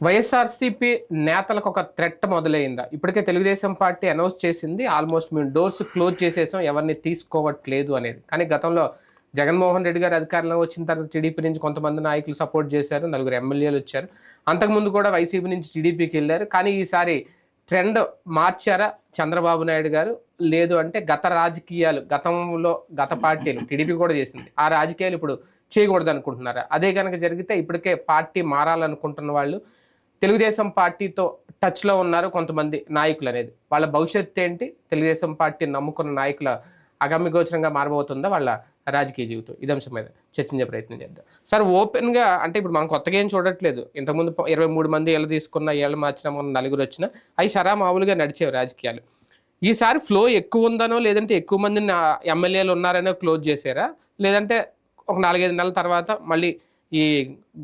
వైఎస్ఆర్సీపీ నేతలకు ఒక థ్రెట్ మొదలైందా? ఇప్పటికే తెలుగుదేశం పార్టీ అనౌన్స్ చేసింది ఆల్మోస్ట్ మేము డోర్స్ క్లోజ్ చేసేసాం, ఎవరిని తీసుకోవట్లేదు అనేది. కానీ గతంలో జగన్మోహన్ రెడ్డి గారు అధికారంలో వచ్చిన తర్వాత టీడీపీ నుంచి కొంతమంది నాయకులు సపోర్ట్ చేశారు, 4 ఎమ్మెల్యేలు వచ్చారు. అంతకుముందు కూడా వైసీపీ నుంచి టీడీపీకి వెళ్ళారు. కానీ ఈసారి ట్రెండ్ మార్చారా చంద్రబాబు నాయుడు గారు? లేదు అంటే గత రాజకీయాలు, గత పార్టీలు టీడీపీ కూడా చేసింది, ఆ రాజకీయాలు ఇప్పుడు చేయకూడదు అనుకుంటున్నారా? అదే కనుక జరిగితే ఇప్పటికే పార్టీ మారాలనుకుంటున్న వాళ్ళు తెలుగుదేశం పార్టీతో టచ్లో ఉన్నారు కొంతమంది నాయకులు అనేది. వాళ్ళ భవిష్యత్తు ఏంటి? తెలుగుదేశం పార్టీ నమ్ముకున్న నాయకుల అగమ్యగోచరంగా మారబోతుందా వాళ్ళ రాజకీయ జీవితం? ఇది అంశం మీద చర్చించే ప్రయత్నం చేద్దాం. సార్, ఓపెన్గా అంటే ఇప్పుడు మనం కొత్తగా ఏం చూడట్లేదు. ఇంతకుముందు 23 మంది ఏళ్ళు తీసుకున్న, ఏళ్ళు మార్చిన, మన 4 వచ్చినా అవి సరా మామూలుగా నడిచేవి రాజకీయాలు. ఈసారి ఫ్లో ఎక్కువ ఉందనో, లేదంటే ఎక్కువ మంది ఎమ్మెల్యేలు ఉన్నారనో క్లోజ్ చేశారా? లేదంటే ఒక 4-5 నెలల తర్వాత మళ్ళీ ఈ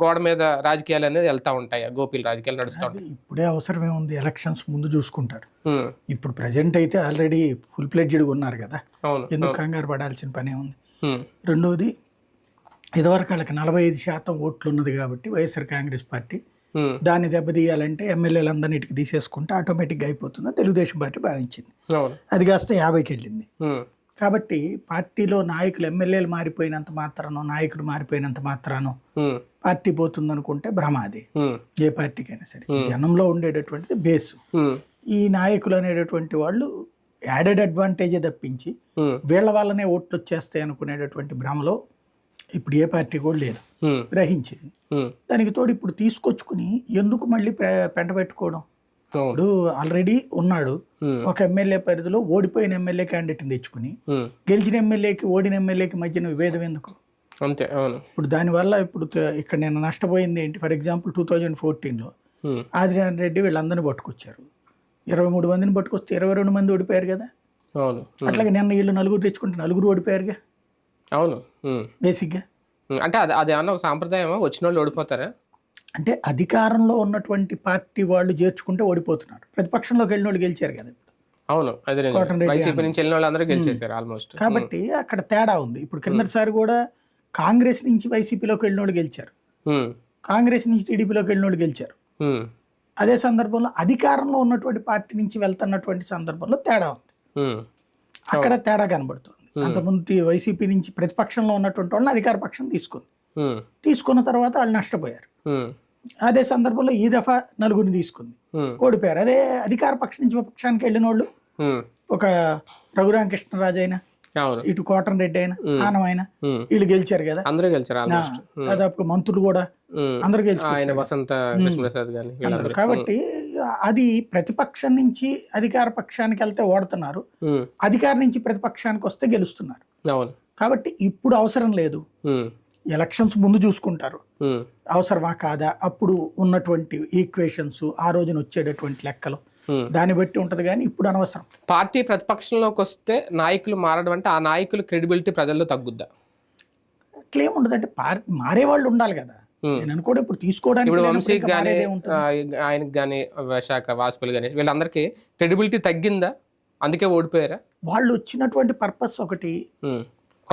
గోడ మీద రాజకీయాలు అనేది వెళ్తా ఉంటాయి, గోపీల రాజకీయాలు నడుస్తూ ఉంటాయి? ఇప్పుడే అవసరం ఏముంది, ఎలక్షన్స్ ముందు చూసుకుంటారు. ఇప్పుడు ప్రజెంట్ అయితే ఆల్రెడీ ఫుల్ ప్లెడ్జ్డ్గా ఉన్నారు కదా, ఎందుకు కంగారు పడాల్సిన పనే ఉంది. రెండోది, ఇదివరకు వాళ్ళకి 45% ఓట్లు ఉన్నది కాబట్టి వైఎస్ఆర్ కాంగ్రెస్ పార్టీ దాన్ని దెబ్బతీయాలంటే ఎమ్మెల్యేలందరినీ తీసేసుకుంటే ఆటోమేటిక్గా అయిపోతుందని తెలుగుదేశం పార్టీ భావించింది. అది కాస్త 50కి వెళ్ళింది. కాబట్టి పార్టీలో నాయకులు, ఎమ్మెల్యేలు మారిపోయినంత మాత్రానో, నాయకులు మారిపోయినంత మాత్రానో పార్టీ పోతుంది అనుకుంటే భ్రమ. అది ఏ పార్టీకైనా సరే జనంలో ఉండేటటువంటిది బేసు. ఈ నాయకులు అనేటటువంటి వాళ్ళు యాడెడ్ అడ్వాంటేజే తప్పించి వీళ్ళ వల్లనే ఓట్లు వచ్చేస్తాయి అనుకునేటటువంటి భ్రమలో ఇప్పుడు ఏ పార్టీ కూడా లేదు, గ్రహించింది. దానికి తోడు ఇప్పుడు తీసుకొచ్చుకుని ఎందుకు మళ్ళీ పెంట పెట్టుకోవడం? ఇప్పుడు ఆల్రెడీ ఉన్నాడు ఒక ఎమ్మెల్యే పరిధిలో, ఓడిపోయిన ఎమ్మెల్యే క్యాండిడేట్ని తెచ్చుకుని గెలిచిన ఎమ్మెల్యేకి ఓడిన ఎమ్మెల్యేకి మధ్యన విభేదం ఎందుకు? అంతే. ఇప్పుడు దానివల్ల ఇప్పుడు ఇక్కడ నేను నష్టపోయింది ఏంటి? ఫర్ ఎగ్జాంపుల్ 2014లో ఆదినారాయణ రెడ్డి వీళ్ళందరినీ పట్టుకొచ్చారు. 23 మందిని పట్టుకొస్తే 22 మంది ఓడిపోయారు కదా. అట్లాగే నిన్న వీళ్ళు 4 తెచ్చుకుంటే 4 ఓడిపోయారుగా. అవును, బేసిక్గా అంటే అది అన్న ఒక సాంప్రదాయం. వచ్చిన వాళ్ళు ఓడిపోతారా? అంటే అధికారంలో ఉన్నటువంటి పార్టీ వాళ్ళు చేర్చుకుంటే ఓడిపోతున్నారు. ప్రతిపక్షంలోకి వెళ్ళిన వాళ్ళు గెలిచారు కదా ఇప్పుడు. అవును, వైసీపీ నుంచి వెళ్ళిన వాళ్ళు అందరూ గెలిచేశారు ఆల్మోస్ట్. కాబట్టి అక్కడ తేడా ఉంది. ఇప్పుడు కిందటిసారి కూడా కాంగ్రెస్ నుంచి వైసీపీలోకి వెళ్ళిన వాళ్ళు గెలిచారు, కాంగ్రెస్ నుంచి టీడీపీలోకి వెళ్ళిన వాళ్ళు గెలిచారు. అదే సందర్భంలో అధికారంలో ఉన్నటువంటి పార్టీ నుంచి వెళ్తున్నటువంటి సందర్భంలో తేడా ఉంది. అక్కడ తేడా కనబడుతుంది. అంతకుముందు వైసీపీ నుంచి ప్రతిపక్షంలో ఉన్నటువంటి వాళ్ళని అధికార పక్షం తీసుకున్న తర్వాత వాళ్ళు నష్టపోయారు. అదే సందర్భంలో ఈ దఫా 4 తీసుకుంది, ఓడిపోయారు. అదే అధికార పక్షం నుంచి విపక్షానికి వెళ్ళిన వాళ్ళు ఒక రఘురామకృష్ణరాజు అయినా, ఇటు కోటన్ రెడ్డి అయినా, ఆనం అయినా, వీళ్ళు గెలిచారు కదా. అందరూ గెలిచారు, దాదాపు మంత్రులు కూడా అందరూ గెలిచారు. కాబట్టి అది ప్రతిపక్షం నుంచి అధికార పక్షానికి వెళ్తే ఓడుతున్నారు, అధికారం నుంచి ప్రతిపక్షానికి వస్తే గెలుస్తున్నారు. కాబట్టి ఇప్పుడు అవసరం లేదు, ఎలక్షన్స్ ముందు చూసుకుంటారు అవసరమా కాదా, అప్పుడు ఉన్నటువంటి ఈక్వేషన్స్, ఆ రోజున వచ్చేటటువంటి లెక్కలు దాన్ని బట్టి ఉంటది. కానీ ఇప్పుడు అనవసరం. పార్టీ ప్రతిపక్షంలోకి వస్తే నాయకులు మారడం అంటే ఆ నాయకులు క్రెడిబిలిటీ ప్రజల్లో తగ్గుద్దా? అట్లేం ఉండదు. అంటే మారే వాళ్ళు ఉండాలి కదా. నేను అనుకోవడం ఇప్పుడు తీసుకోవడానికి ఇప్పుడు వంశీకి కానీ, ఆయనకి కానీ, విశాఖ వాజ్పేయి కానీ వీళ్ళందరికీ క్రెడిబిలిటీ తగ్గిందా? అందుకే ఓడిపోయారా? వాళ్ళు వచ్చినటువంటి పర్పస్ ఒకటి,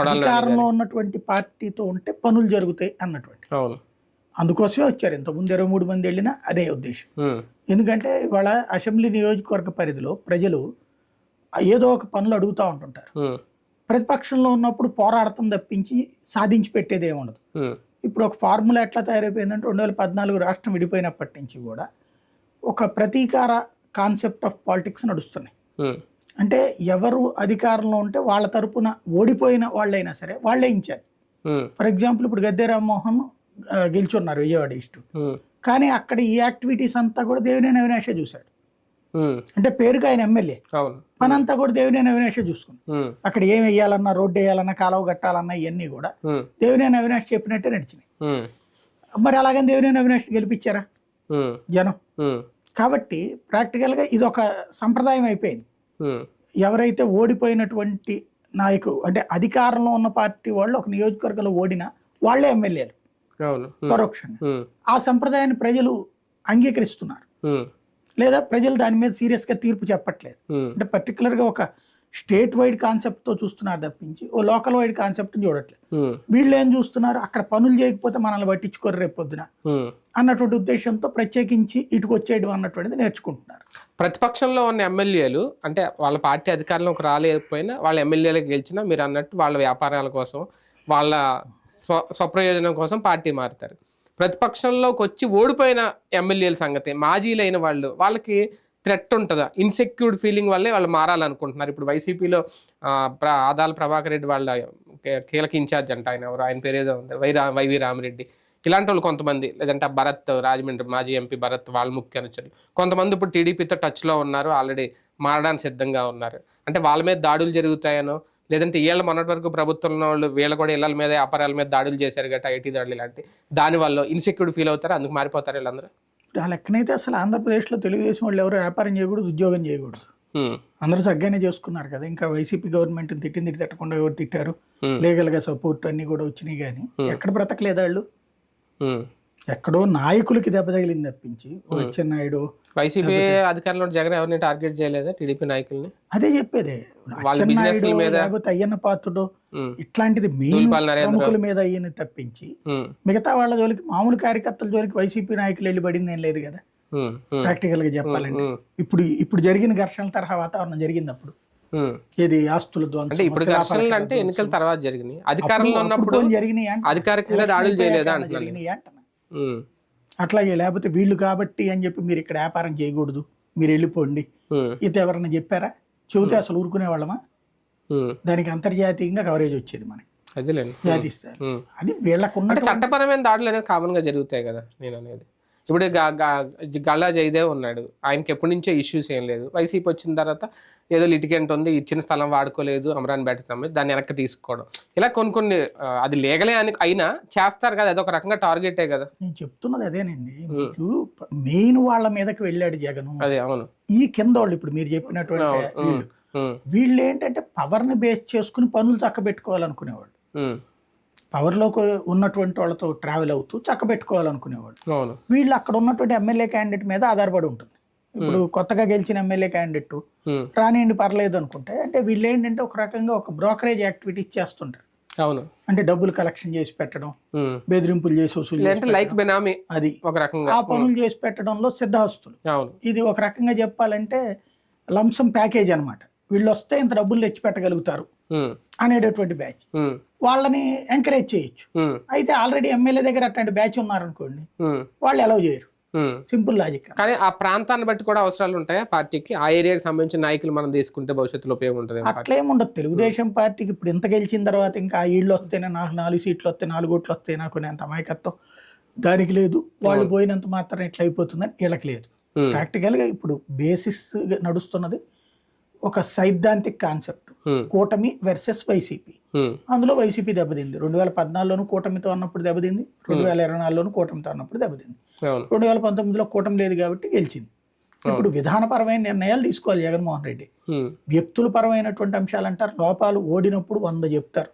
అధికారంలో ఉన్నటువంటి పార్టీతో ఉంటే పనులు జరుగుతాయి అన్నటువంటి, అందుకోసమే వచ్చారు. ఇంతకుముందు 23 మంది వెళ్ళినా అదే ఉద్దేశం. ఎందుకంటే వాళ్ళ అసెంబ్లీ నియోజకవర్గ పరిధిలో ప్రజలు ఏదో ఒక పనులు అడుగుతూ ఉంటుంటారు. ప్రతిపక్షంలో ఉన్నప్పుడు పోరాడతం తప్పించి సాధించి పెట్టేది ఏమి ఉండదు. ఇప్పుడు ఒక ఫార్ములా ఎట్లా తయారైపోయిందంటే 2014 రాష్ట్రం విడిపోయినప్పటి నుంచి కూడా ఒక ప్రతీకార కాన్సెప్ట్ ఆఫ్ పాలిటిక్స్ నడుస్తున్నాయి. అంటే ఎవరు అధికారంలో ఉంటే వాళ్ళ తరపున ఓడిపోయిన వాళ్ళైనా సరే వాళ్ళే ఇన్ఛార్జ్. ఫర్ ఎగ్జాంపుల్ ఇప్పుడు గద్దె రామ్మోహన్ గెలుచున్నారు విజయవాడ ఈస్ట్, కానీ అక్కడ ఈ యాక్టివిటీస్ అంతా కూడా దేవినేని అవినాషే చూశాడు. అంటే పేరుకి ఆయన ఎమ్మెల్యే, పని అంతా కూడా దేవినేని అవినాషే చూసుకుని, అక్కడ ఏం వేయాలన్నా, రోడ్డు వేయాలన్నా, కాలువ కట్టాలన్నా ఇవన్నీ కూడా దేవినేని అవినాష్ చెప్పినట్టే నడిచినాయి. మరి అలాగని దేవినేని అవినాష్ గెలిపించారా జనం? కాబట్టి ప్రాక్టికల్గా ఇది ఒక సంప్రదాయం అయిపోయింది. ఎవరైతే ఓడిపోయినటువంటి నాయకుడు, అంటే అధికారంలో ఉన్న పార్టీ వాళ్ళు ఒక నియోజకవర్గంలో ఓడినా వాళ్ళే ఎమ్మెల్యేలు పరోక్షంగా. ఆ సంప్రదాయాన్ని ప్రజలు అంగీకరిస్తున్నారు, లేదా ప్రజలు దాని మీద సీరియస్గా తీర్పు చెప్పట్లేదు. అంటే పర్టికులర్గా ఒక స్టేట్ వైడ్ కాన్సెప్ట్ తో చూస్తున్నారు తప్పించి ఓ లోకల్ వైడ్ కాన్సెప్ట్ చూడట్లేదు. వీళ్ళు ఏం చూస్తున్నారు, అక్కడ పనులు చేయకపోతే మనల్ని పట్టించుకోరు రేపు పొద్దున అన్నటువంటి ఉద్దేశంతో ప్రత్యేకించి ఇటుకు వచ్చేయడం అన్నటువంటిది నేర్చుకుంటున్నారు. ప్రతిపక్షంలో ఉన్న ఎమ్మెల్యేలు అంటే వాళ్ళ పార్టీ అధికారంలోకి రాలేకపోయినా వాళ్ళ ఎమ్మెల్యేలకు గెలిచినా మీరు అన్నట్టు వాళ్ళ వ్యాపారాల కోసం వాళ్ళ స్వప్రయోజనం కోసం పార్టీ మారుతారు. ప్రతిపక్షంలోకి వచ్చి ఓడిపోయిన ఎమ్మెల్యేల సంగతి మాజీలైన వాళ్ళకి థ్రెట్ ఉంటుందా, ఇన్సెక్యూర్డ్ ఫీలింగ్ వల్లే వాళ్ళు మారాలనుకుంటున్నారు. ఇప్పుడు వైసీపీలో ఆదాల ప్రభాకర్ రెడ్డి వాళ్ళ కీలక ఇన్ఛార్జ్ అంట, ఆయన పేరు ఏదో ఉంది, వైవి రామిరెడ్డి, ఇలాంటి వాళ్ళు కొంతమంది, లేదంటే భరత్ రాజమండ్రి మాజీ ఎంపీ భరత్ వాళ్ళ ముఖ్య అనుచరులు కొంతమంది ఇప్పుడు టీడీపీతో టచ్లో ఉన్నారు, ఆల్రెడీ మారడానికి సిద్ధంగా ఉన్నారు. అంటే వాళ్ళ మీద దాడులు జరుగుతాయనో, లేదంటే వీళ్ళ మొన్నటి వరకు ప్రభుత్వంలో వాళ్ళు వీళ్ళు కూడా ఇళ్ళ మీద వ్యాపారాల మీద దాడులు చేశారు గట్రా, ఐటీ దాడులు ఇలాంటి, దానివల్ల ఇన్సెక్యూర్డ్ ఫీల్ అవుతారు, అందుకు మారిపోతారు వీళ్ళందరూ. ఆ లెక్కనైతే అసలు ఆంధ్రప్రదేశ్లో తెలుగుదేశం వాళ్ళు ఎవరు వ్యాపారం చేయకూడదు, ఉద్యోగం చేయకూడదు, అందరూ చక్కగానే చేసుకున్నారు కదా. ఇంకా వైసీపీ గవర్నమెంట్ తిట్టింది తిట్టకుండా ఎవరు తిట్టారు, లీగల్ గా సపోర్ట్ అన్ని కూడా వచ్చినాయి, కానీ ఎక్కడ బ్రతకలేదు వాళ్ళు. ఎక్కడో నాయకులకి దెబ్బ తగిలింది తప్పించి అచ్చెన్నాయుడు వైసీపీ అధికారంలో జగన్ ఎవరిని టార్గెట్ చేయలేదా టీడీపీ నాయకుల్ని? అదే చెప్పేది, అచ్చెన్నాయుడు లేకపోతే అయ్యన్న పాత్రుడు ఇట్లాంటిది మెయిన్ ప్రముఖుల మీద అయ్యని తప్పించి మిగతా వాళ్ళ జోలికి, మామూలు కార్యకర్తల జోలికి వైసీపీ నాయకులు వెళ్ళి పడింది ఏం లేదు కదా. ప్రాక్టికల్ గా చెప్పాలంటే ఇప్పుడు జరిగిన ఘర్షణల తరహా వాతావరణం జరిగింది అప్పుడు. ఏది ఆస్తుల అంటే ఇప్పుడు ఘర్షణలు అంటే ఎన్నికల తర్వాత జరిగినాయి, అధికారంలో ఉన్నప్పుడు జరిగినాయి, అధికారికంగా దాడులు చేయలేదా జరిగినాయి అంటున్నా. అట్లాగే లేకపోతే వీళ్ళు కాబట్టి అని చెప్పి మీరు ఇక్కడ వ్యాపారం చేయకూడదు, మీరు వెళ్ళిపోండి, ఇది ఎవరన్నా చెప్పారా? చెబితే అసలు ఊరుకునే వాళ్ళమా? దానికి అంతర్జాతీయంగా కవరేజ్ వచ్చేది మనకి, జాతీయ స్థాయి. అది వీళ్ళకున్న చట్టపరమైన దాడులు అనేది కామన్ గా జరుగుతాయి కదా. నేను అనేది ఇప్పుడు గల్లా జయదేవ్ ఉన్నాడు, ఆయనకి ఎప్పటి నుంచో ఇష్యూస్ ఏం లేదు. వైసీపీ వచ్చిన తర్వాత ఏదో లిటిగెంట్ ఉంది, ఇచ్చిన స్థలం వాడుకోలేదు, అమరాన్ బ్యాట్ సమేత దాన్ని వెనక్కి తీసుకోవడం, ఇలా కొన్ని అది లీగలే అని అయినా చేస్తారు కదా, అదొక రకంగా టార్గెటే కదా. నేను చెప్తున్నది అదేనండి, మీకు మెయిన్ వాళ్ళ మీదకి వెళ్ళాడు జగన్. అదే అవును. ఈ కింద వాళ్ళు ఇప్పుడు మీరు చెప్పినటువంటి వీళ్ళు ఏంటంటే పవర్ ని బేస్ చేసుకుని పనులు చక్కబెట్టుకోవాలనుకునేవాళ్ళు, పవర్లోకి ఉన్నటువంటి వాళ్ళతో ట్రావెల్ అవుతూ చక్కబెట్టుకోవాలనుకునేవాడు. వీళ్ళు అక్కడ ఉన్నటువంటి ఎమ్మెల్యే క్యాండిడేట్ మీద ఆధారపడి ఉంటుంది. ఇప్పుడు కొత్తగా గెలిచిన ఎమ్మెల్యే క్యాండిడేట్ రానియండి పర్లేదు అనుకుంటే, అంటే వీళ్ళు ఏంటంటే ఒక రకంగా ఒక బ్రోకరేజ్ యాక్టివిటీస్ చేస్తుంటారు. అవును, అంటే డబ్బులు కలెక్షన్ చేసి పెట్టడం, బెదిరింపులు చేసి వసూలు, అది ఒక రకంగా ఆ పనులు చేసి పెట్టడంలో సిద్ధహస్తులు. ఇది ఒక రకంగా చెప్పాలంటే లంసం ప్యాకేజ్ అనమాట. వీళ్ళు వస్తే ఇంత డబ్బులు తెచ్చి పెట్టగలుగుతారు అనేటటువంటి బ్యాచ్, వాళ్ళని ఎంకరేజ్ చేయొచ్చు. అయితే ఆల్రెడీ ఎమ్మెల్యే దగ్గర అట్లాంటి బ్యాచ్ ఉన్నారనుకోండి, వాళ్ళు అలౌ చేయరు. Simple logic. కానీ ఆ ప్రాంతాన్ని బట్టి కూడా అవసరాలు ఉంటాయా పార్టీకి? ఆ ఏరియాకి సంబంధించిన నాయకులు మనం తీసుకుంటే భవిష్యత్తులో ఉపయోగం ఉంటుంది. అట్లేముండదు. తెలుగుదేశం పార్టీకి ఇప్పుడు ఇంత గెలిచిన తర్వాత ఇంకా ఈళ్ళు వస్తేనే నాకు 4 సీట్లు వస్తాయి, 4 ఓట్లు వస్తాయి నాకు అంత అమాయకత్వం దానికి లేదు. వాళ్ళు పోయినంత మాత్రం ఇట్లా అయిపోతుందని వీళ్ళకి లేదు. ప్రాక్టికల్ గా ఇప్పుడు బేసిస్ నడుస్తున్నది ఒక సైద్ధాంతిక కాన్సెప్ట్, కూటమి వర్సెస్ వైసీపీ. అందులో వైసీపీ దెబ్బతింది. 2014లోనూ కూటమితో అన్నప్పుడు దెబ్బతింది, 2024లోనూ కూటమితో అన్నప్పుడు దెబ్బతింది, 2019లో కూటమి లేదు కాబట్టి గెలిచింది. ఇప్పుడు విధానపరమైన నిర్ణయాలు తీసుకోవాలి జగన్మోహన్ రెడ్డి. వ్యక్తుల పరమైనటువంటి అంశాలు అంటారు, లోపాలు ఓడినప్పుడు 100 చెప్తారు,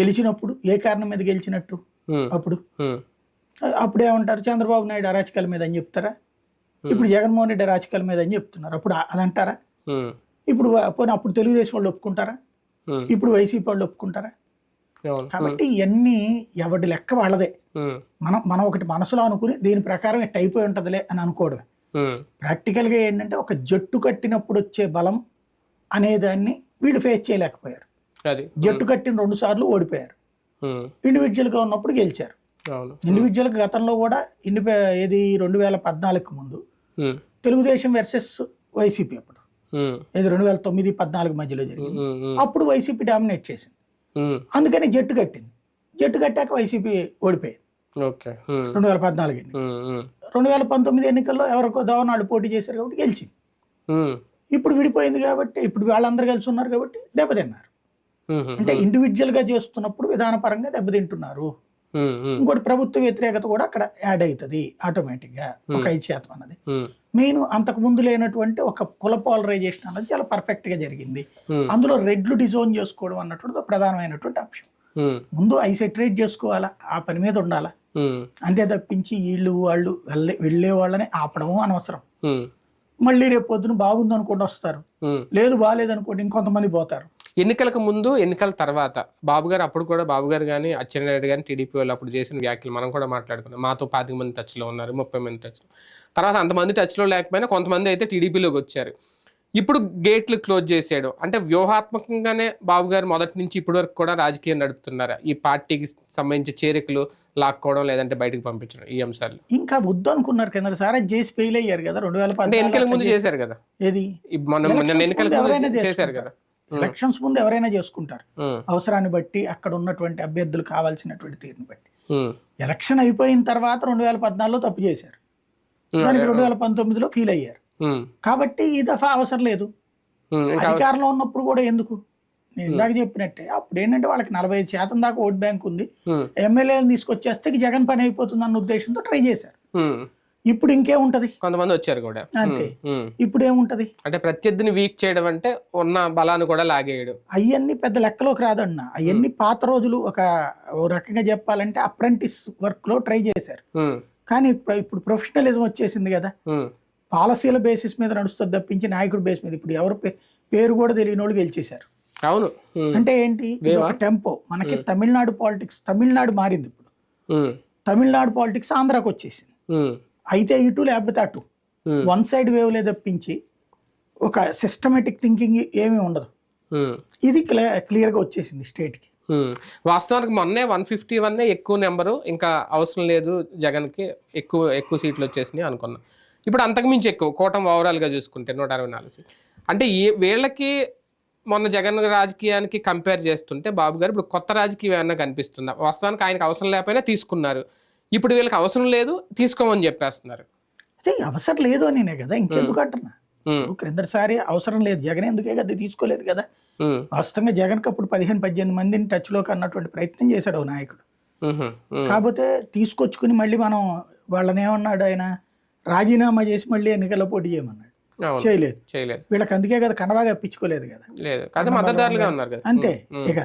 గెలిచినప్పుడు ఏ కారణం మీద గెలిచినట్టు అప్పుడేమంటారు, చంద్రబాబు నాయుడు అరాచకాల మీద అని చెప్తారా? ఇప్పుడు జగన్మోహన్ రెడ్డి అరాచకాల మీద అని చెప్తున్నారు, అప్పుడు అదంటారా? ఇప్పుడు పోనీ అప్పుడు తెలుగుదేశం వాళ్ళు ఒప్పుకుంటారా? ఇప్పుడు వైసీపీ వాళ్ళు ఒప్పుకుంటారా? కాబట్టి ఇవన్నీ ఎవడి లెక్క వాళ్ళదే. మనం ఒకటి మనసులో అనుకుని దీని ప్రకారం ఇట్ అయిపోయి ఉంటదిలే అని అనుకోవడమే. ప్రాక్టికల్ గా ఏంటంటే ఒక జట్టు కట్టినప్పుడు వచ్చే బలం అనేదాన్ని వీళ్ళు ఫేస్ చేయలేకపోయారు. జట్టు కట్టిన 2 సార్లు ఓడిపోయారు, ఇండివిజువల్ గా ఉన్నప్పుడు గెలిచారు. ఇండివిజువల్ గా గతంలో కూడా 2014 ముందు తెలుగుదేశం వర్సెస్ వైసీపీ అప్పుడు 2009-14 మధ్యలో జరిగింది. అప్పుడు వైసీపీ డామినేట్ చేసింది, అందుకని జట్టు కట్టింది. జట్టు కట్టాక వైసీపీ ఓడిపోయింది 2014 ఎన్నికలు. 2019 ఎన్నికల్లో ఎవరికో దోవనాళ్ళు పోటీ చేశారు కాబట్టి గెలిచింది. ఇప్పుడు విడిపోయింది కాబట్టి, ఇప్పుడు వాళ్ళందరూ కలిసి ఉన్నారు కాబట్టి దెబ్బతిన్నారు. అంటే ఇండివిజువల్ గా చేస్తున్నప్పుడు విధానపరంగా దెబ్బతింటున్నారు. ఇంకోటి ప్రభుత్వ వ్యతిరేకత కూడా అక్కడ యాడ్ అవుతుంది ఆటోమేటిక్ గా, ఒక 5% అన్నది. మెయిన్ అంతకు ముందు లేనటువంటి ఒక కుల పోలరైజేషన్ అన్నది చాలా పర్ఫెక్ట్ గా జరిగింది. అందులో రెడ్లు డిజోన్ చేసుకోవడం అన్నటువంటి ప్రధానమైనటువంటి అంశం. ముందు ఐసెటరేట్ చేసుకోవాలా, ఆ పని మీద ఉండాలా, అంతే తప్పించి వీళ్ళు వాళ్ళు వెళ్ళే వాళ్ళని ఆపడము అనవసరం. మళ్ళీ రేపు పొద్దున బాగుంది అనుకోండి వస్తారు, లేదు బాగాలేదు అనుకోండి ఇంకొంతమంది పోతారు. ఎన్నికలకు ముందు ఎన్నికల తర్వాత బాబు గారు అప్పుడు కూడా బాబు గారు కానీ అచ్చెన్నాయుడు కానీ టీడీపీ వాళ్ళు అప్పుడు చేసిన వ్యాఖ్యలు మనం కూడా మాట్లాడుకున్నాం. మాతో 25 మంది టచ్లో ఉన్నారు, 30 మంది టచ్లో. తర్వాత అంతమంది టచ్లో లేకపోయినా కొంతమంది అయితే టీడీపీలోకి వచ్చారు. ఇప్పుడు గేట్లు క్లోజ్ చేసాడు అంటే వ్యూహాత్మకంగానే బాబు గారు మొదటి నుంచి ఇప్పటి వరకు కూడా రాజకీయం నడుపుతున్నారా? ఈ పార్టీకి సంబంధించి చేరికలు లాక్కోవడం లేదంటే బయటకు పంపించడం ఈ అంశాలు ఇంకా వద్దు అనుకున్నారు కింద సార్ చేసి ఫెయిల్ అయ్యారు కదా 2014 ఎన్నికల ముందు చేశారు కదా. ఏది మనం ఎన్నికల ముందు చేశారు కదా. ఎలక్షన్స్ ముందు ఎవరైనా చేసుకుంటారు అవసరాన్ని బట్టి, అక్కడ ఉన్నటువంటి అభ్యర్థులు కావాల్సినటువంటి తీరుని బట్టి. ఎలక్షన్ అయిపోయిన తర్వాత 2014లో తప్పు చేశారు, దానికి 2019లో ఫీల్ అయ్యారు. కాబట్టి ఈ దఫా అవసరం లేదు. అధికారంలో ఉన్నప్పుడు కూడా ఎందుకు, నేను ఇందాక చెప్పినట్టే అప్పుడు ఏంటంటే వాళ్ళకి 45% దాకా ఓట్ బ్యాంక్ ఉంది, ఎమ్మెల్యేలను తీసుకొచ్చేస్తే జగన్ పని అయిపోతుంది అన్న ఉద్దేశంతో ట్రై చేశారు. ఇప్పుడు ఇంకేముంటది, కొంతమంది వచ్చారు కూడా అంతే. ఇప్పుడు ఏముంటది అంటే ప్రత్యర్థిని వీక్ చేయడం అంటే ఉన్న బలాన్ని కూడా లాగేయడం, అవన్నీ పెద్ద లెక్కలోకి రాదన్న. అవన్నీ పాత రోజులు ఒక రకంగా చెప్పాలంటే అప్రెంటిస్ వర్క్ లో ట్రై చేశారు. కానీ ఇప్పుడు ప్రొఫెషనలిజం వచ్చేసింది కదా, పాలసీల బేసిస్ మీద నడుస్తుంది తప్పించి నాయకుడి బేస్ మీద. ఇప్పుడు ఎవరు పేరు కూడా తెలియని వాళ్ళు గెలిచేశారు. అవును, అంటే ఏంటి టెంపో. మనకి తమిళనాడు పాలిటిక్స్, తమిళనాడు మారింది ఇప్పుడు, తమిళనాడు పాలిటిక్స్ ఆంధ్రాకి వచ్చేసింది. అయితే ఇటు లేకపోతే అటు, వన్ సైడ్ వేవ్లే తప్పించి ఒక సిస్టమేటిక్ థింకింగ్ ఏమీ ఉండదు. ఇది క్లియర్గా వచ్చేసింది స్టేట్కి. వాస్తవానికి మొన్నే 151 ఎక్కువ నెంబరు, ఇంకా అవసరం లేదు జగన్కి, ఎక్కువ సీట్లు వచ్చేసినాయి అనుకున్నాం. ఇప్పుడు అంతకుమించి ఎక్కువ కూటమి ఓవరాల్గా చూసుకుంటే 164 సీట్లు. అంటే వీళ్ళకి మొన్న జగన్ రాజకీయానికి కంపేర్ చేస్తుంటే బాబు గారు ఇప్పుడు కొత్త రాజకీయం ఏమన్నా కనిపిస్తుందా? వాస్తవానికి ఆయనకు అవసరం లేకపోయినా తీసుకున్నారు, ఇప్పుడు వీళ్ళకి అవసరం లేదు తీసుకోమని చెప్పేస్తున్నారు. అదే అవసరం లేదు అనినే కదా, ఇంకెందుకు అంటున్నా. క్రిందసారి అవసరం లేదు జగన్ ఎందుకే కదా తీసుకోలేదు కదా. వాస్తవంగా జగన్కి అప్పుడు 15-18 మందిని టచ్లోకి అన్నటువంటి ప్రయత్నం చేశాడు నాయకుడు. కాకపోతే తీసుకొచ్చుకుని మళ్ళీ మనం వాళ్ళని ఏమన్నాడు, ఆయన రాజీనామా చేసి మళ్ళీ ఎన్నికల్లో పోటీ చేయమన్నాడు. చేయలేదు. వీళ్ళకి అందుకే కదా కనవా కప్పించుకోలేదు కదా, అంతే. ఇక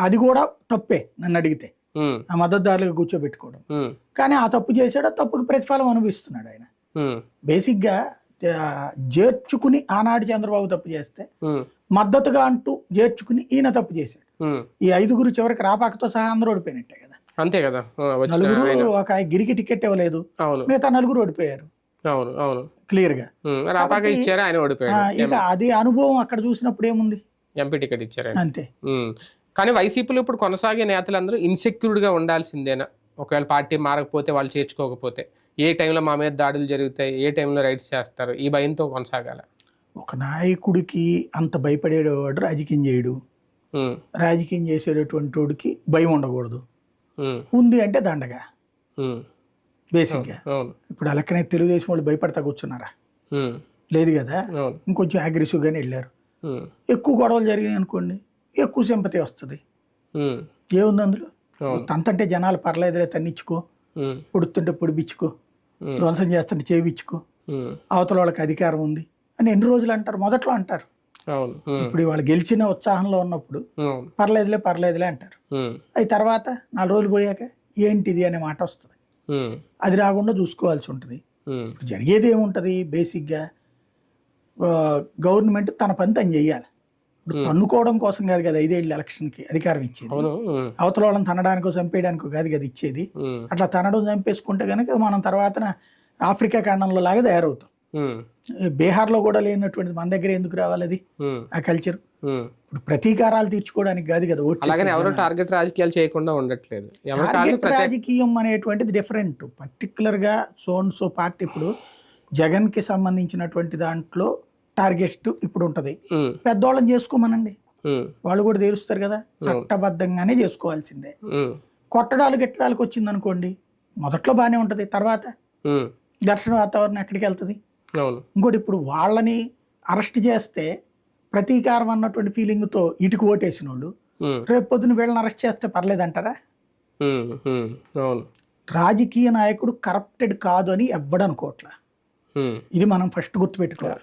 అది కూడా తప్పే నన్ను అడిగితే, ఆ మద్దతుదారులుగా కూర్చోబెట్టుకోవడం. కానీ ఆ తప్పు చేశాడు, ఆ తప్పుకి ప్రతిఫలం అనుభవిస్తున్నాడు ఆయన. బేసిక్ గా చేర్చుకుని ఆనాడు చంద్రబాబు తప్పు చేస్తే మద్దతుగా అంటూ చేర్చుకుని ఈయన తప్పు చేశాడు. ఈ 5గురు చివరికి రాపాకతో సహా అందరూ ఓడిపోయినట్టే కదా. అంతే కదా, 4 ఒక గిరికి టికెట్ ఇవ్వలేదు, మిగతా 4 ఓడిపోయారు క్లియర్ గా. ఇక అది అనుభవం అక్కడ చూసినప్పుడు ఏముంది, ఎంపీ టికెట్ ఇచ్చారు అంతే. కానీ వైసీపీలో ఇప్పుడు కొనసాగే నేతలందరూ ఇన్సెక్యూర్డ్ గా ఉండాల్సిందేనా? ఒకవేళ పార్టీ మారకపోతే, వాళ్ళు చేర్చుకోకపోతే ఏ టైంలో మా మీద దాడులు జరుగుతాయి, ఏ టైంలో రైడ్స్ చేస్తారు, ఈ భయంతో కొనసాగాల? ఒక నాయకుడికి అంత భయపడేవాడు రాజకీయం చేయడు, రాజకీయం చేసేటటువంటి వాడికి భయం ఉండకూడదు. ఉంది అంటే దండగా బేసిక్ గా. ఇప్పుడు అలాగనే తెలుగుదేశం వాళ్ళు భయపడతా కూర్చున్నారా? లేదు కదా. ఇంకొంచెం అగ్రెసివ్ గానే వెళ్ళారు. ఎక్కువ గొడవలు జరిగాయి అనుకోండి, ఎక్కువ సింపతి వస్తుంది. ఏముంది అందులో, తంతంటే జనాలు పర్లేదులే తన్నిచ్చుకో, పొడుతుంటే పొడిపించుకో, ధ్వంసం చేస్తుంటే చేయించుకో, అవతల వాళ్ళకి అధికారం ఉంది అని ఎన్ని రోజులు అంటారు, మొదట్లో అంటారు. ఇప్పుడు వాళ్ళు గెలిచిన ఉత్సాహంలో ఉన్నప్పుడు పర్లేదులే అంటారు. అది తర్వాత 4 రోజులు పోయాక ఏంటిది అనే మాట వస్తుంది. అది రాకుండా చూసుకోవాల్సి ఉంటుంది. జరిగేది ఏముంటుంది, బేసిక్గా గవర్నమెంట్ తన పని తను చెయ్యాలి. తన్నుకోవడం కోసం కాదు కదా 5 ఏళ్ళ ఎలక్షన్కి అధికారం ఇచ్చేది, అవతల వాళ్ళని తనడానికో చంపేయడానికో కాదు కదా ఇచ్చేది. అట్లా తనడం చంపేసుకుంటే కనుక మనం తర్వాత ఆఫ్రికా ఖండంలో లాగా తయారవుతాం. బీహార్లో కూడా లేనటువంటి మన దగ్గర ఎందుకు రావాలి అది, ఆ కల్చర్. ఇప్పుడు ప్రతీకారాలు తీర్చుకోవడానికి కాదు కదా ఓట్లు. టార్గెట్ రాజకీయాలు చేయకుండా ఉండట్లేదు. రాజకీయం అనేటువంటిది డిఫరెంట్. పర్టికులర్ గా సో పార్టీ ఇప్పుడు జగన్ కి సంబంధించినటువంటి దాంట్లో టార్గెట్ ఇప్పుడు ఉంటది. పెద్దోళ్ళని చేసుకోమనండి, వాళ్ళు కూడా తీరుస్తారు కదా. చట్టబద్ధంగానే చేసుకోవాల్సిందే. కొట్టడాలు గిట్టడాలకు వచ్చింది అనుకోండి, మొదట్లో బాగానే ఉంటది, తర్వాత ఘర్షణ వాతావరణం ఎక్కడికి వెళ్తుంది. ఇంకోటి ఇప్పుడు వాళ్ళని అరెస్ట్ చేస్తే ప్రతీకారం అన్నటువంటి ఫీలింగ్తో ఇటుకు ఓటేసిన వాళ్ళు రేపు పొద్దున వీళ్ళని అరెస్ట్ చేస్తే పర్లేదంటారా? రాజకీయ నాయకుడు కరప్టెడ్ కాదు అని ఎవ్వడనుకోవట్లా. ఇది మనం ఫస్ట్ గుర్తుపెట్టుకోవాలి.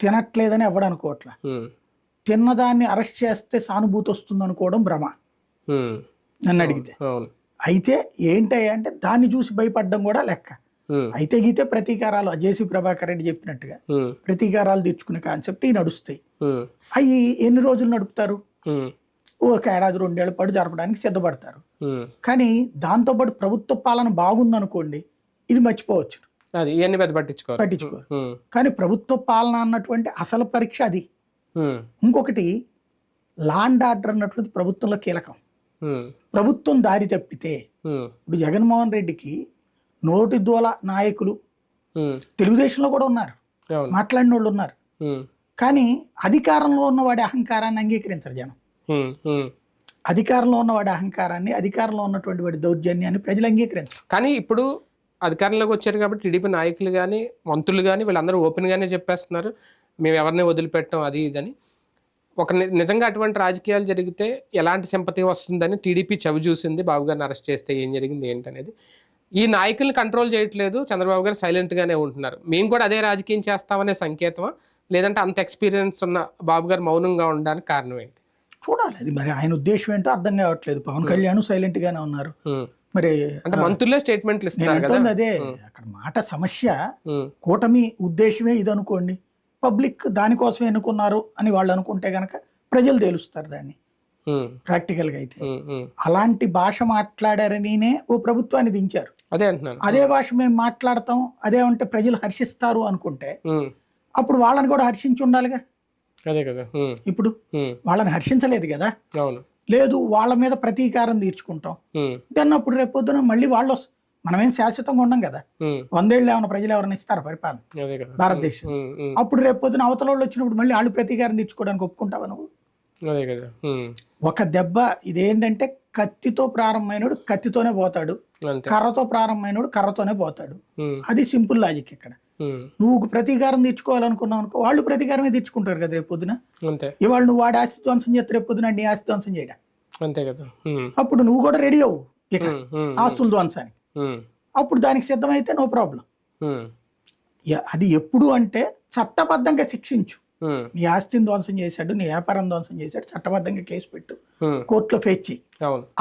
తినట్లేదని ఎవ్వడనుకోవట్లా. తిన్నదాన్ని అరెస్ట్ చేస్తే సానుభూతి వస్తుంది అనుకోవడం భ్రమ నన్ను అడిగితే. అయితే ఏంటి అంటే దాన్ని చూసి భయపడడం కూడా లెక్క. అయితే గీతే ప్రతీకారాలు జేసీ ప్రభాకర్ రెడ్డి చెప్పినట్టుగా ప్రతీకారాలు తీర్చుకునే కాన్సెప్ట్ ఈ నడుస్తాయి. అవి ఎన్ని రోజులు నడుపుతారు? ఒక ఏడాది 2 ఏళ్ల పాటు జరపడానికి సిద్ధపడతారు. కానీ దాంతోపాటు ప్రభుత్వ పాలన బాగుందనుకోండి, ఇది మర్చిపోవచ్చు, పట్టించుకోరు. కానీ ప్రభుత్వ పాలన అన్నటువంటి అసలు పరీక్ష అది. ఇంకొకటి లా అండ్ ఆర్డర్ అన్నటువంటి ప్రభుత్వంలో కీలకం. ప్రభుత్వం దారి తప్పితే ఇప్పుడు జగన్మోహన్ రెడ్డికి నోటి దూల నాయకులు తెలుగుదేశంలో కూడా ఉన్నారు, మాట్లాడిన వాళ్ళు ఉన్నారు. కానీ అధికారంలో ఉన్నవాడి అహంకారాన్ని అంగీకరించరు జనం. అధికారంలో ఉన్నవాడి అహంకారాన్ని, అధికారంలో ఉన్నటువంటి వాడి దౌర్జన్యాన్ని ప్రజలు అంగీకరించరు. కానీ ఇప్పుడు అధికారంలోకి వచ్చారు కాబట్టి టీడీపీ నాయకులు కానీ మంత్రులు కానీ వీళ్ళందరూ ఓపెన్గానే చెప్పేస్తున్నారు, మేము ఎవరిని వదిలిపెట్టాం అది ఇదని. ఒక నిజంగా అటువంటి రాజకీయాలు జరిగితే ఎలాంటి సింపతి వస్తుందని టీడీపీ చవి చూసింది. బాబు గారిని అరెస్ట్ చేస్తే ఏం జరిగింది ఏంటనేది. ఈ నాయకుల్ని కంట్రోల్ చేయట్లేదు, చంద్రబాబు గారు సైలెంట్గానే ఉంటున్నారు. మేము కూడా అదే రాజకీయం చేస్తామనే సంకేతమా, లేదంటే అంత ఎక్స్పీరియన్స్ ఉన్న బాబు గారు మౌనంగా ఉండడానికి కారణం ఏంటి? చూడాలి, అది మరి ఆయన ఉద్దేశం ఏంటో అర్థం కావట్లేదు. పవన్ కళ్యాణ్ సైలెంట్ గానే ఉన్నారు. మరి అంటే మంత్రులే స్టేట్మెంట్లు ఇస్తున్నారు. అదే అక్కడ మాట సమస్య. కూటమి ఉద్దేశమే ఇది అనుకోండి, పబ్లిక్ దానికోసమే ఎన్నుకున్నారు అని వాళ్ళు అనుకుంటే గనక ప్రజలు తేలుస్తారు దాన్ని ప్రాక్టికల్ గా. అయితే అలాంటి భాష మాట్లాడారనినే ఓ ప్రభుత్వాన్ని దించారు. అదే భాష మేము మాట్లాడతాం, అదే అంటే ప్రజలు హర్షిస్తారు అనుకుంటే అప్పుడు వాళ్ళని కూడా హర్షించి ఉండాలిగా. అదే కదా, ఇప్పుడు వాళ్ళని హర్షించలేదు కదా. లేదు, వాళ్ళ మీద ప్రతీకారం తీర్చుకుంటాం దాన్ని. అప్పుడు రేపొద్దున మళ్ళీ వాళ్ళు, మనమేం శాశ్వతంగా ఉండం కదా. 100 ఏళ్ళు ఏమైనా ప్రజలు ఎవరైనా ఇస్తారు పరిపాలన భారతదేశం? అప్పుడు రేపొద్దున అవతల వాళ్ళు వచ్చినప్పుడు మళ్ళీ వాళ్ళు ప్రతీకారం తీర్చుకోవడానికి ఒప్పుకుంటావా నువ్వు? ఒక దెబ్బ ఇదేంటంటే, కత్తితో ప్రారంభమైనడు కత్తితోనే పోతాడు, కర్రతో ప్రారంభమైనడు కర్రతోనే పోతాడు. అది సింపుల్ లాజిక్ ఇక్కడ. నువ్వు ప్రతీకారం తీర్చుకోవాలనుకున్నావు అనుకో, వాళ్ళు ప్రతీకారమే తీర్చుకుంటారు కదా రేపు పొద్దున. ఇవాళ నువ్వు వాడి ఆస్తి ధ్వంసం చేస్తే రేపు పొద్దున నీ ఆస్తి ధ్వంసం చేయడం అంతే కదా. అప్పుడు నువ్వు కూడా రెడీ అవ్వు ఇక ఆస్తుల ధ్వంసానికి. అప్పుడు దానికి సిద్ధమైతే నో ప్రాబ్లం. అది ఎప్పుడు అంటే చట్టబద్ధంగా శిక్షించు. నీ ఆస్తిని ధ్వంసం చేశాడు, నీ వ్యాపారం ధ్వంసం చేశాడు, చట్టబద్ధంగా కేసు పెట్టు, కోర్టులో ఫేస్ చేయి.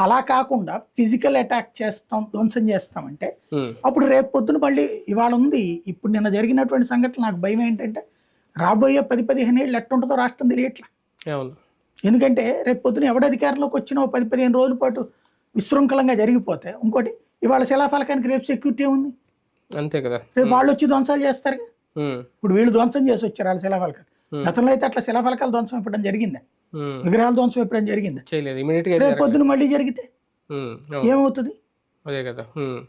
అలా కాకుండా ఫిజికల్ అటాక్ చేస్తాం, ధ్వంసం చేస్తామంటే అప్పుడు రేపు పొద్దున మళ్ళీ ఇవాళ ఉంది. ఇప్పుడు నిన్న జరిగినటువంటి సంఘటన నాకు భయం ఏంటంటే, రాబోయే 10-15 ఏళ్ళు ఎట్టుంటుందో రాష్ట్రం తెలియట్లా. ఎందుకంటే రేపు పొద్దున ఎవడ అధికారంలోకి వచ్చినా 10-15 రోజుల పాటు విశృంఖలంగా జరిగిపోతే, ఇంకోటి ఇవాళ శిలాఫలకానికి రేపు సెక్యూరిటీ ఉంది అంతే కదా. రేపు వాళ్ళు వచ్చి ధ్వంసాలు చేస్తారు. ఇప్పుడు వీళ్ళు ధ్వంసం చేసి వచ్చారు వాళ్ళ శిలాఫలకాలు. గతంలో అయితే అట్లా శిలాఫలకాలు ధ్వంసం ఎప్పుడైనా జరిగిందా? విగ్రహాల ధ్వంసం ఎప్పుడైనా జరిగిందా? రేపు పొద్దున మళ్ళీ జరిగితే ఏమవుతుంది?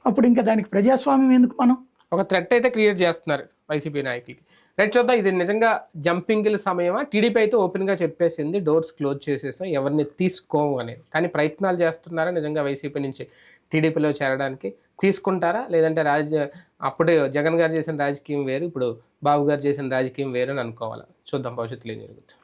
అప్పుడు ఇంకా దానికి ప్రజాస్వామ్యం ఎందుకు? మనం ఒక థ్రెట్ అయితే క్రియేట్ చేస్తున్నారు వైసీపీ నాయకులకి. రైట్, చూద్దాం ఇది నిజంగా జంపింగ్ల సమయమా? టీడీపీ అయితే ఓపెన్గా చెప్పేసింది, డోర్స్ క్లోజ్ చేసేసాం, ఎవరిని తీసుకోము అనేది. కానీ ప్రయత్నాలు చేస్తున్నారా నిజంగా వైసీపీ నుంచి టీడీపీలో చేరడానికి? తీసుకుంటారా, లేదంటే అప్పుడే జగన్ గారు చేసిన రాజకీయం వేరు, ఇప్పుడు బాబు గారు చేసిన రాజకీయం వేరు అని అనుకోవాలా? చూద్దాం భవిష్యత్తులో ఏం జరుగుతుంది.